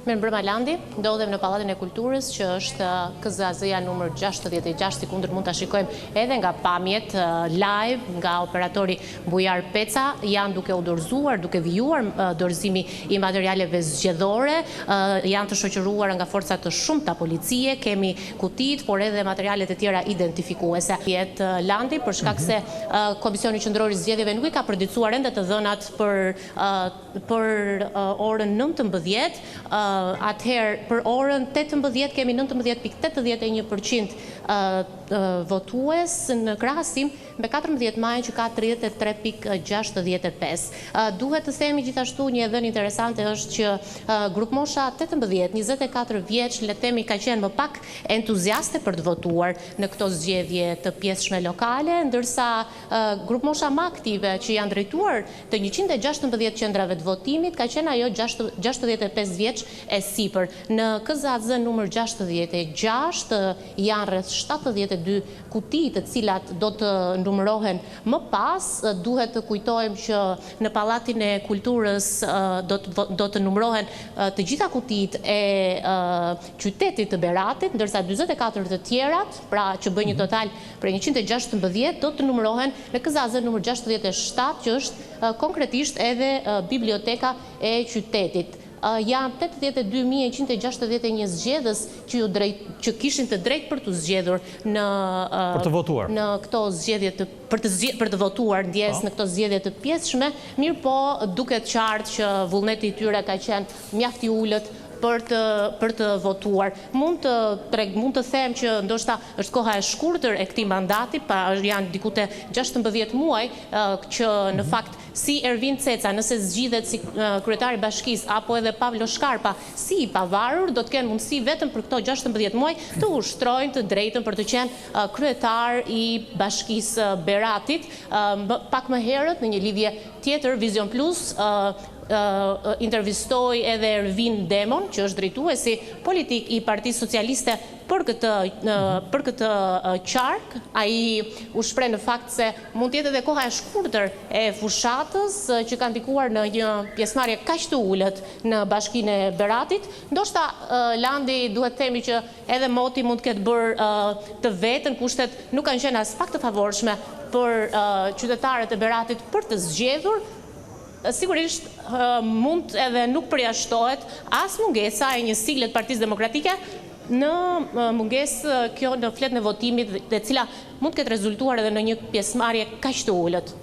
Mirëmbrëma Landi, ndodhem në Pallatin e Kulturës, që është KZAZ-ja numër 66, si kundër mund ta shikojmë edhe nga pamjet live nga operatori Bujar Peca, janë duke u dorëzuar, duke vijuar dorëzimi i materialeve zgjedhore, janë të shoqëruar nga forca të shumta policie, kemi kutit, por edhe materialet e tjera identifikuese. Jetë Landi, për shkak se Komisioni Qendror i Zgjedhjeve nuk i ka përdicuar ende të dhënat për orën 19, atëherë për orën 18 kemi 19,81% votues në krahasim me 14 majën që ka 33,65. Duhet të themi gjithashtu një dhënë interesante është që grup mosha 18-24 vjeç, le të themi, ka qenë më pak entuziaste për të votuar në këto zgjedhje të pjesshme lokale, ndërsa grup mosha më aktive që janë drejtuar të 116 qendrave të votimit ka qenë ajo 65 vjeç e sipër. Në KZAZ numër 66 janë rreth 72 kuti të cilat do të numërohen më pas. Duhet të kujtojmë që në Pallatin e Kulturës do të numërohen të gjitha kutit e qytetit të Beratit, ndërsa 44 të tjerat, pra që bëjnë një total për 116, do të numërohen në KZAZ numër 67, që është konkretisht edhe biblioteka e qytetit. Janë 82.161 zgjedhës që kishin të drejtë për të zgjedhur në këto zgjedhje për të votuar ndjes në këto zgjedhje të pjesshme, mirë po duket qartë që vullneti i tyre ka qenë mjaft i ulët për të votuar. Mund të them që ndoshta është koha e shkurtër e këtij mandati, janë diku te 16 muaj që në fakt si Ervin Ceca, nëse zgjidhet si kryetari i bashkisë, apo edhe Pavlo Shkarpa si i pavarur, do të kenë mundësi vetëm për këto 16 muaj të ushtrojnë të drejtën për të qenë kryetar i bashkisë Beratit. Pak më herët në një lidhje tjetër, Vision Plus intervistoi edhe Ervin Demon, që është drejtuesi politik i Partisë Socialiste për këtë qark. Ai u shpreh në fakt se mund të jetë edhe koha e shkurtër e fushatës që ka ndikuar në një pjesëmarrje kaq të ulët në Bashkinë e Beratit. Ndoshta Landi duhet themi që edhe moti mund të ketë bërë të vetën, kushtet nuk kanë qenë as pak të favorshme për qytetarët e Beratit për të zgjedhur. Sigurisht mund edhe nuk përjashtohet as mungesa e një sigle të Partisë Demokratike në mungesë kjo në fletën e votimit, e cila mund të ketë rezultuar edhe në një pjesëmarrje kaq të ulët.